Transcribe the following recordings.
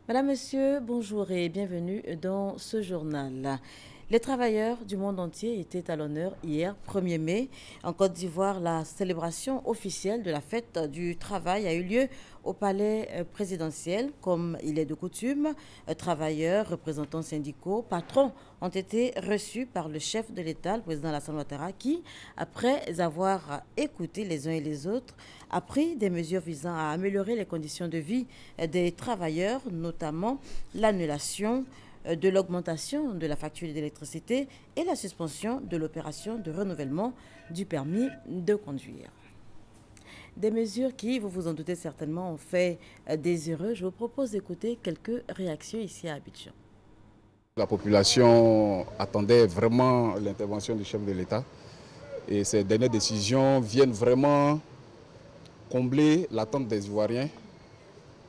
Madame, Monsieur, bonjour et bienvenue dans ce journal. Les travailleurs du monde entier étaient à l'honneur hier, 1er mai. En Côte d'Ivoire, la célébration officielle de la fête du travail a eu lieu au palais présidentiel, comme il est de coutume. Travailleurs, représentants syndicaux, patrons ont été reçus par le chef de l'État, le président Alassane Ouattara, qui, après avoir écouté les uns et les autres, a pris des mesures visant à améliorer les conditions de vie des travailleurs, notamment l'annulation de l'augmentation de la facture d'électricité et la suspension de l'opération de renouvellement du permis de conduire. Des mesures qui, vous vous en doutez certainement, ont fait des heureux. Je vous propose d'écouter quelques réactions ici à Abidjan. La population attendait vraiment l'intervention du chef de l'État et ces dernières décisions viennent vraiment combler l'attente des Ivoiriens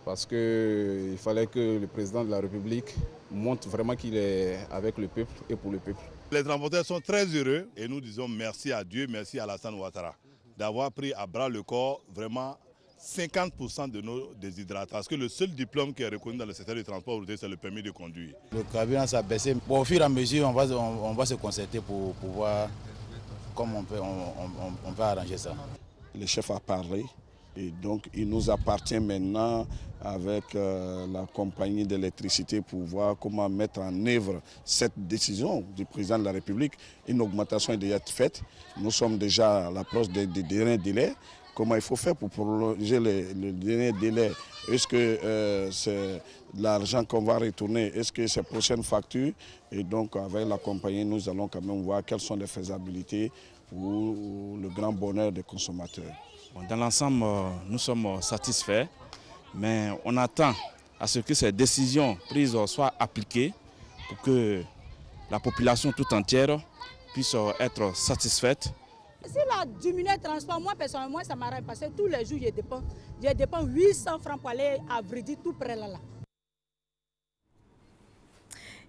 parce qu'il fallait que le président de la République montre vraiment qu'il est avec le peuple et pour le peuple. Les transporteurs sont très heureux et nous disons merci à Dieu, merci à Alassane Ouattara d'avoir pris à bras le corps vraiment 50% de nos déshydratés. Parce que le seul diplôme qui est reconnu dans le secteur du transport aujourd'hui, c'est le permis de conduire. Le carburant s'est baissé. Bon, au fur et à mesure, on va se concerter pour voir comment on peut arranger ça. Le chef a parlé. Et donc, il nous appartient maintenant, avec la compagnie d'électricité, pour voir comment mettre en œuvre cette décision du président de la République. Une augmentation est déjà faite. Nous sommes déjà à l'approche des derniers délais. Comment il faut faire pour prolonger le dernier délai? Est-ce que c'est l'argent qu'on va retourner? Est-ce que c'est prochaines factures? Et donc, avec la compagnie, nous allons quand même voir quelles sont les faisabilités pour le grand bonheur des consommateurs. Dans l'ensemble, nous sommes satisfaits, mais on attend à ce que ces décisions prises soient appliquées pour que la population tout entière puisse être satisfaite. S'il a diminué le transport, moi personnellement, ça m'arrête parce que tous les jours, je dépense 800 francs pour aller à Vridi, tout près là.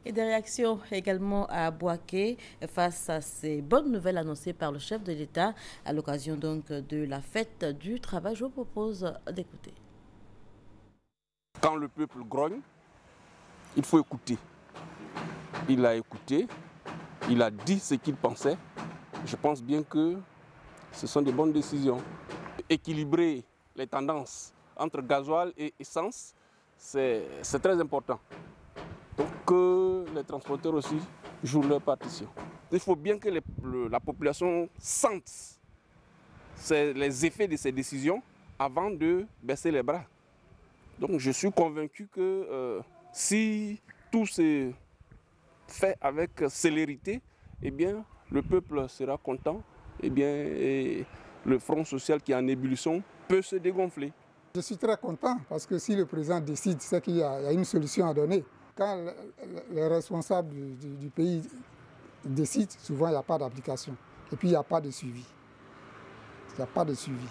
Et des réactions également à Bouaké face à ces bonnes nouvelles annoncées par le chef de l'État à l'occasion donc de la fête du travail. Je vous propose d'écouter. Quand le peuple grogne, il faut écouter. Il a écouté, il a dit ce qu'il pensait. Je pense bien que ce sont des bonnes décisions. Équilibrer les tendances entre gasoil et essence, c'est très important. Donc que les transporteurs aussi jouent leur partition. Il faut bien que la population sente les effets de ces décisions avant de baisser les bras. Donc je suis convaincu que si tout se fait avec célérité, eh bien, le peuple sera content, eh bien, et le front social qui est en ébullition peut se dégonfler. Je suis très content parce que si le président décide, c'est qu'il y a une solution à donner. Quand les responsables du pays décident, souvent il n'y a pas d'application. Et puis il n'y a pas de suivi. Il n'y a pas de suivi.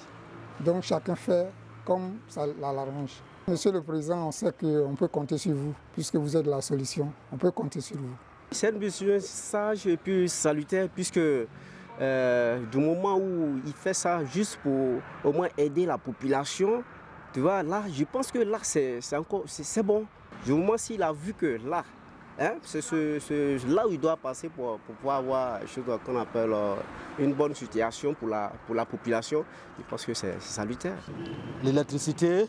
Donc chacun fait comme ça l'arrange. Monsieur le Président, on sait qu'on peut compter sur vous, puisque vous êtes la solution. On peut compter sur vous. C'est une décision sage et puis salutaire, puisque du moment où il fait ça juste pour au moins aider la population, tu vois, là, je pense que là, c'est bon. Du moment s'il a vu que là, c'est là où il doit passer pour pouvoir avoir ce qu'on appelle une bonne situation pour la population, je pense que c'est salutaire. L'électricité,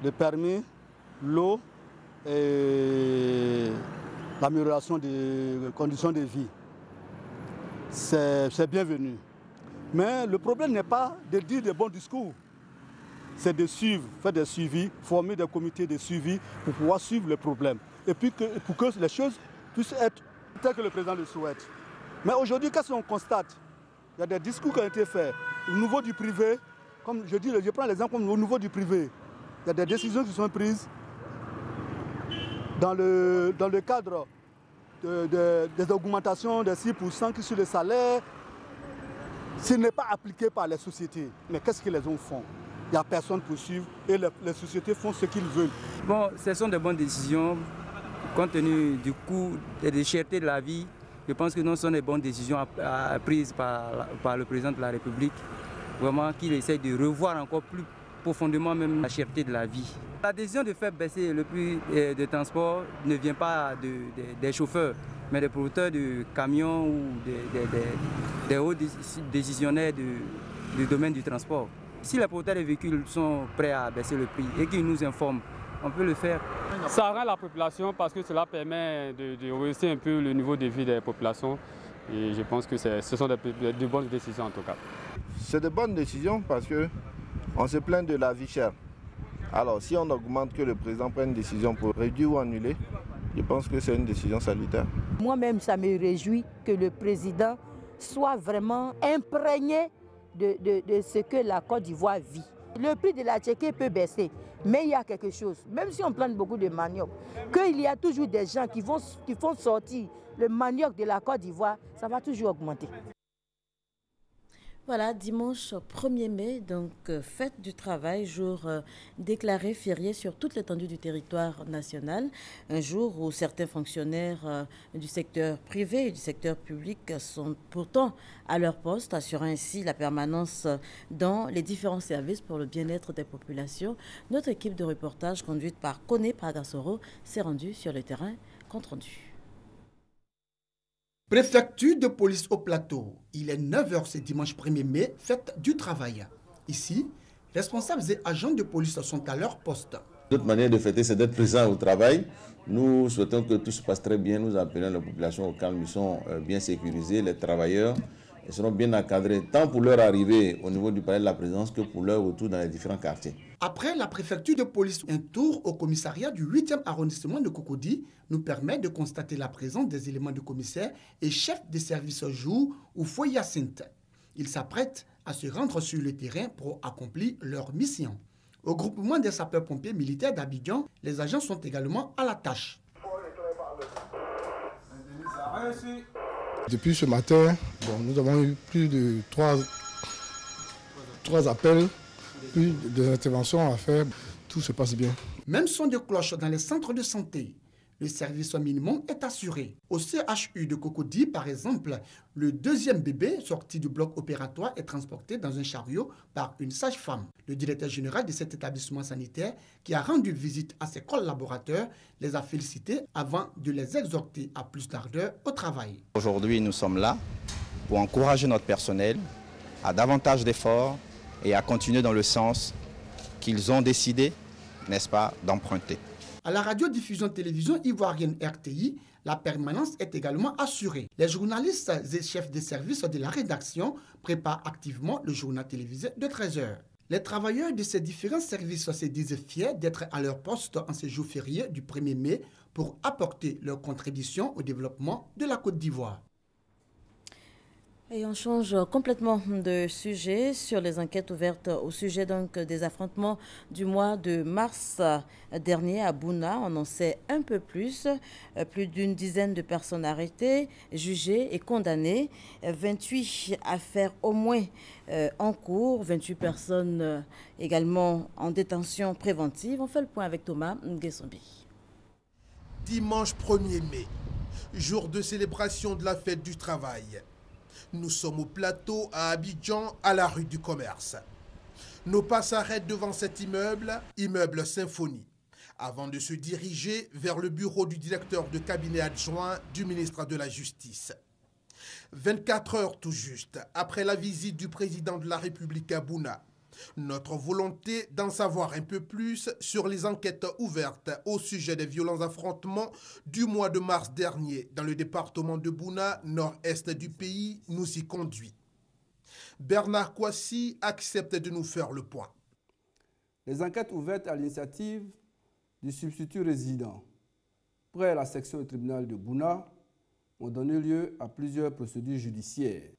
le permis, l'eau et l'amélioration des conditions de vie, c'est bienvenu. Mais le problème n'est pas de dire des bons discours. C'est de suivre, faire des suivis, former des comités de suivi pour pouvoir suivre les problèmes. Et puis pour que les choses puissent être telles que le président le souhaite. Mais aujourd'hui, qu'est-ce qu'on constate? Il y a des discours qui ont été faits. Au niveau du privé, comme je dis, je prends l'exemple au niveau du privé. Il y a des décisions qui sont prises dans le cadre des augmentations de 6% qui sur le salaire. Ce n'est pas appliqué par les sociétés. Mais qu'est-ce qu'ils les ont fait? Il n'y a personne pour suivre et les sociétés font ce qu'ils veulent. Bon, ce sont de bonnes décisions compte tenu du coût et des chertés de la vie. Je pense que ce sont des bonnes décisions prises par le président de la République. Vraiment qu'il essaye de revoir encore profondément même la cherté de la vie. La décision de faire baisser le prix de transport ne vient pas des chauffeurs, mais des producteurs de camions ou des hauts décisionnaires du domaine du transport. Si les producteurs de véhicules sont prêts à baisser le prix et qu'ils nous informent, on peut le faire. Ça rend la population parce que cela permet de rehausser un peu le niveau de vie des populations. Et je pense que ce sont de bonnes décisions en tout cas. C'est de bonnes décisions parce qu'on se plaint de la vie chère. Alors si on augmente, que le président prenne une décision pour réduire ou annuler, je pense que c'est une décision salutaire. Moi-même, ça me réjouit que le président soit vraiment imprégné de ce que la Côte d'Ivoire vit. Le prix de la tchéké peut baisser, mais il y a quelque chose, même si on plante beaucoup de manioc, qu'il y a toujours des gens qui font sortir le manioc de la Côte d'Ivoire, ça va toujours augmenter. Voilà, dimanche 1er mai, donc fête du travail, jour déclaré férié sur toute l'étendue du territoire national. Un jour où certains fonctionnaires du secteur privé et du secteur public sont pourtant à leur poste, assurant ainsi la permanence dans les différents services pour le bien-être des populations. Notre équipe de reportage conduite par Koné Pagassoro s'est rendue sur le terrain. Compte rendu. Préfecture de police au plateau. Il est 9h ce dimanche 1er mai, fête du travail. Ici, responsables et agents de police sont à leur poste. Notre manière de fêter, c'est d'être présent au travail. Nous souhaitons que tout se passe très bien. Nous appelons la population au calme. Ils sont bien sécurisés. Les travailleurs seront bien encadrés, tant pour leur arrivée au niveau du palais de la présidence que pour leur retour dans les différents quartiers. Après la préfecture de police, un tour au commissariat du 8e arrondissement de Cocody nous permet de constater la présence des éléments de commissaire et chefs de service jour ou foyer Hyacinthe. Ils s'apprêtent à se rendre sur le terrain pour accomplir leur mission. Au groupement des sapeurs-pompiers militaires d'Abidjan, les agents sont également à la tâche. Depuis ce matin, nous avons eu plus de 3 appels, plus d'interventions à faire. Tout se passe bien. Même son de cloche dans les centres de santé. Le service minimum est assuré. Au CHU de Cocody, par exemple, le deuxième bébé sorti du bloc opératoire est transporté dans un chariot par une sage-femme. Le directeur général de cet établissement sanitaire, qui a rendu visite à ses collaborateurs, les a félicités avant de les exhorter à plus d'ardeur au travail. Aujourd'hui, nous sommes là pour encourager notre personnel à davantage d'efforts et à continuer dans le sens qu'ils ont décidé, n'est-ce pas, d'emprunter. À la radiodiffusion-télévision ivoirienne RTI, la permanence est également assurée. Les journalistes et chefs de service de la rédaction préparent activement le journal télévisé de 13h. Les travailleurs de ces différents services se disent fiers d'être à leur poste en ce jour férié du 1er mai pour apporter leur contribution au développement de la Côte d'Ivoire. Et on change complètement de sujet sur les enquêtes ouvertes au sujet donc des affrontements du mois de mars dernier à Bouna. On en sait un peu plus. Plus d'une dizaine de personnes arrêtées, jugées et condamnées. 28 affaires au moins en cours. 28 personnes également en détention préventive. On fait le point avec Thomas Nguesombi. Dimanche 1er mai, jour de célébration de la fête du travail. Nous sommes au plateau à Abidjan, à la rue du Commerce. Nos pas s'arrêtent devant cet immeuble Symphonie, avant de se diriger vers le bureau du directeur de cabinet adjoint du ministre de la Justice. 24 heures tout juste après la visite du président de la République à Bouna, notre volonté d'en savoir un peu plus sur les enquêtes ouvertes au sujet des violents affrontements du mois de mars dernier dans le département de Bouna, nord-est du pays, nous y conduit. Bernard Kouassi accepte de nous faire le point. Les enquêtes ouvertes à l'initiative du substitut résident près la section du tribunal de Bouna ont donné lieu à plusieurs procédures judiciaires.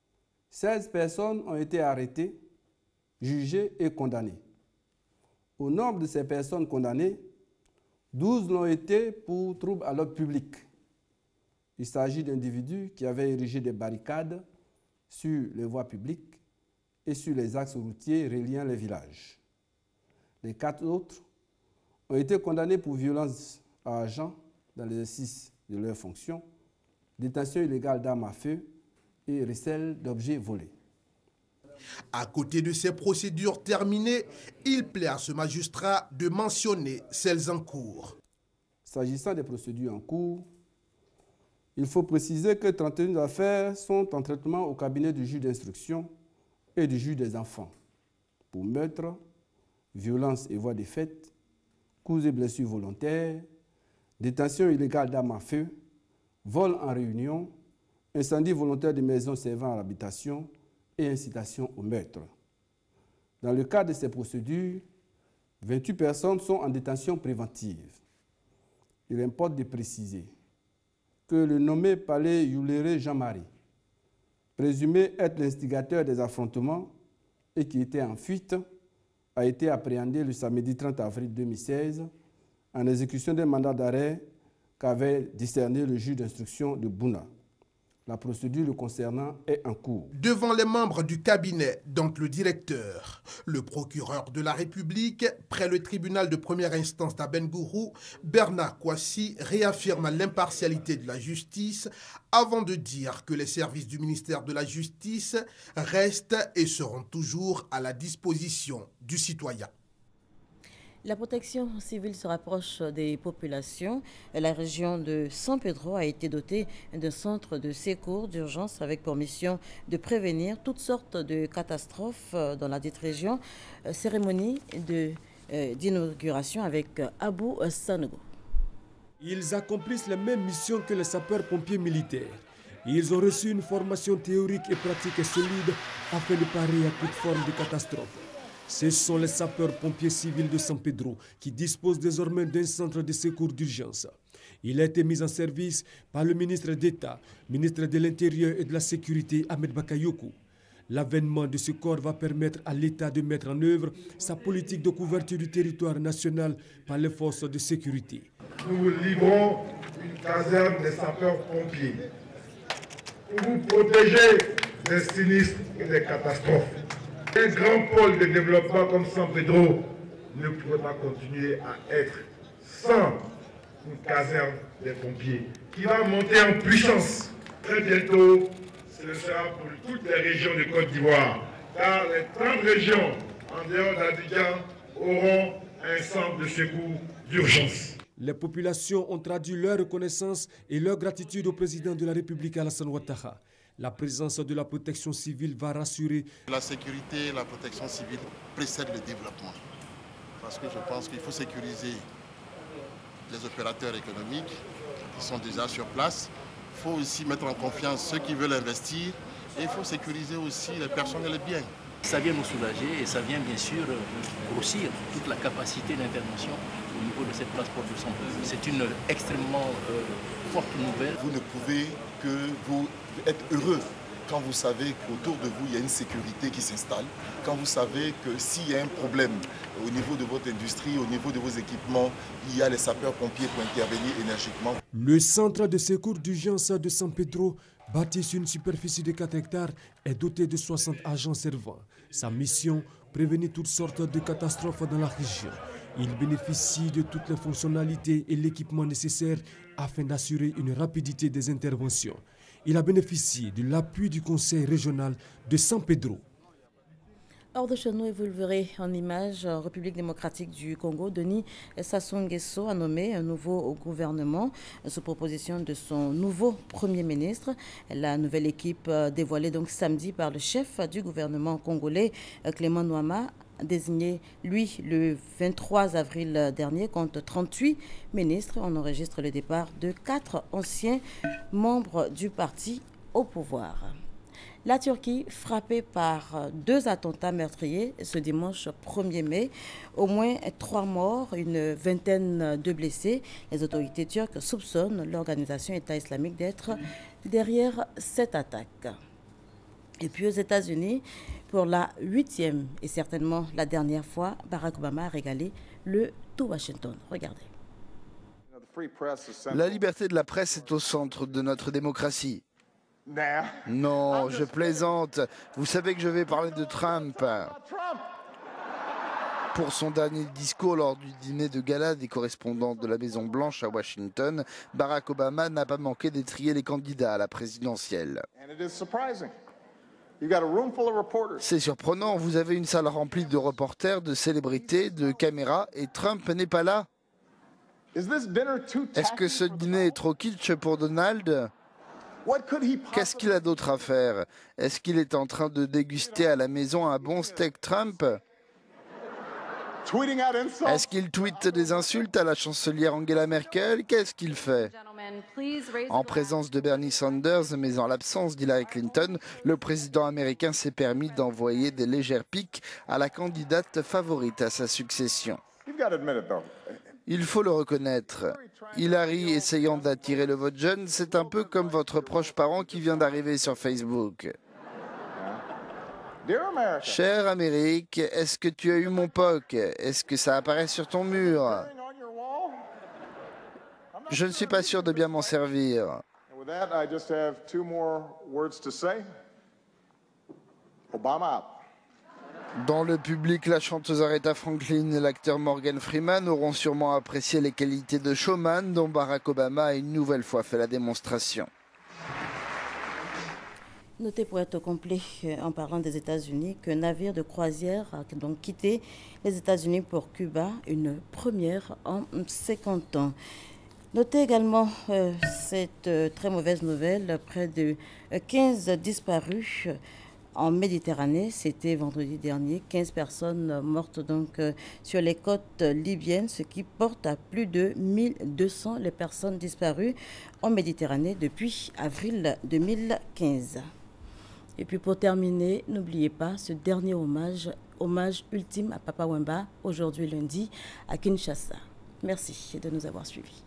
16 personnes ont été arrêtées, jugées et condamnées. Au nombre de ces personnes condamnées, 12 l'ont été pour troubles à l'ordre public. Il s'agit d'individus qui avaient érigé des barricades sur les voies publiques et sur les axes routiers reliant les villages. Les 4 autres ont été condamnés pour violence à agents dans l'exercice de leurs fonctions, détention illégale d'armes à feu et recel d'objets volés. À côté de ces procédures terminées, il plaît à ce magistrat de mentionner celles en cours. S'agissant des procédures en cours, il faut préciser que 31 affaires sont en traitement au cabinet du juge d'instruction et du juge des enfants pour meurtre, violence et voies de fait, coups et blessures volontaires, détention illégale d'armes à feu, vol en réunion, incendie volontaire de maisons servant à l'habitation et incitation au meurtre. Dans le cadre de ces procédures, 28 personnes sont en détention préventive. Il importe de préciser que le nommé Palais Youléré Jean-Marie, présumé être l'instigateur des affrontements et qui était en fuite, a été appréhendé le samedi 30 avril 2016 en exécution d'un mandat d'arrêt qu'avait discerné le juge d'instruction de Bouna. La procédure le concernant est en cours. Devant les membres du cabinet, dont le directeur, le procureur de la République, près le tribunal de première instance d'Abengourou, Bernard Kouassi réaffirme l'impartialité de la justice avant de dire que les services du ministère de la Justice restent et seront toujours à la disposition du citoyen. La protection civile se rapproche des populations. La région de San Pedro a été dotée d'un centre de secours d'urgence avec pour mission de prévenir toutes sortes de catastrophes dans la dite région. Cérémonie d'inauguration avec Abou Sanogo. Ils accomplissent la même mission que les sapeurs-pompiers militaires. Ils ont reçu une formation théorique et pratique et solide afin de parer à toute forme de catastrophe. Ce sont les sapeurs-pompiers civils de San Pedro qui disposent désormais d'un centre de secours d'urgence. Il a été mis en service par le ministre d'État, ministre de l'Intérieur et de la Sécurité, Ahmed Bakayoko. L'avènement de ce corps va permettre à l'État de mettre en œuvre sa politique de couverture du territoire national par les forces de sécurité. Nous vous livrons une caserne des sapeurs-pompiers pour vous protéger des sinistres et des catastrophes. Un grand pôle de développement comme San Pedro ne pourrait pas continuer à être sans une caserne des pompiers qui va monter en puissance. Très bientôt, ce sera pour toutes les régions de Côte d'Ivoire, car les 30 régions en dehors d'Abidjan auront un centre de secours d'urgence. Les populations ont traduit leur reconnaissance et leur gratitude au président de la République Alassane Ouattara. La présence de la protection civile va rassurer. La sécurité et la protection civile précèdent le développement. Parce que je pense qu'il faut sécuriser les opérateurs économiques qui sont déjà sur place. Il faut aussi mettre en confiance ceux qui veulent investir. Et il faut sécuriser aussi les personnes et les biens. Ça vient nous soulager et ça vient bien sûr grossir toute la capacité d'intervention au niveau de cette place porte de San Pedro. C'est une extrêmement forte nouvelle. Vous ne pouvez que vous être heureux quand vous savez qu'autour de vous, il y a une sécurité qui s'installe, quand vous savez que s'il y a un problème au niveau de votre industrie, au niveau de vos équipements, il y a les sapeurs-pompiers pour intervenir énergiquement. Le centre de secours d'urgence de San Pedro, bâti sur une superficie de 4 hectares, est doté de 60 agents servants. Sa mission, prévenir toutes sortes de catastrophes dans la région. Il bénéficie de toutes les fonctionnalités et l'équipement nécessaires afin d'assurer une rapidité des interventions. Il a bénéficié de l'appui du Conseil régional de San Pedro. Hors de chez nous, et vous le verrez en image, en République démocratique du Congo, Denis Sassou Nguesso a nommé un nouveau gouvernement sous proposition de son nouveau Premier ministre. La nouvelle équipe dévoilée donc samedi par le chef du gouvernement congolais, Clément Noama, désigné, lui, le 23 avril dernier, compte 38 ministres. On enregistre le départ de 4 anciens membres du parti au pouvoir. La Turquie, frappée par 2 attentats meurtriers ce dimanche 1er mai, au moins 3 morts, une vingtaine de blessés. Les autorités turques soupçonnent l'organisation État islamique d'être derrière cette attaque. Et puis aux États-Unis, pour la 8e et certainement la dernière fois, Barack Obama a régalé le tout Washington. Regardez. La liberté de la presse est au centre de notre démocratie. Non, je plaisante. Vous savez que je vais parler de Trump. Pour son dernier discours lors du dîner de gala des correspondants de la Maison-Blanche à Washington, Barack Obama n'a pas manqué d'étriller les candidats à la présidentielle. C'est surprenant, vous avez une salle remplie de reporters, de célébrités, de caméras, et Trump n'est pas là. Est-ce que ce dîner est trop kitsch pour Donald? Qu'est-ce qu'il a d'autre à faire? Est-ce qu'il est en train de déguster à la maison un bon steak Trump? Est-ce qu'il tweete des insultes à la chancelière Angela Merkel? Qu'est-ce qu'il fait? En présence de Bernie Sanders, mais en l'absence d'Hillary Clinton, le président américain s'est permis d'envoyer des légères piques à la candidate favorite à sa succession. Il faut le reconnaître. Hillary essayant d'attirer le vote jeune, c'est un peu comme votre proche parent qui vient d'arriver sur Facebook. Chère Amérique, est-ce que tu as eu mon POC? Est-ce que ça apparaît sur ton mur? Je ne suis pas sûr de bien m'en servir. Dans le public, la chanteuse Aretha Franklin et l'acteur Morgan Freeman auront sûrement apprécié les qualités de showman dont Barack Obama a une nouvelle fois fait la démonstration. Notez pour être complet, en parlant des États-Unis, qu'un navire de croisière a donc quitté les États-Unis pour Cuba, une première en 50 ans. Notez également cette très mauvaise nouvelle, près de 15 disparus en Méditerranée. C'était vendredi dernier, 15 personnes mortes donc sur les côtes libyennes, ce qui porte à plus de 1200 les personnes disparues en Méditerranée depuis avril 2015. Et puis pour terminer, n'oubliez pas ce dernier hommage ultime à Papa Wemba, aujourd'hui lundi à Kinshasa. Merci de nous avoir suivis.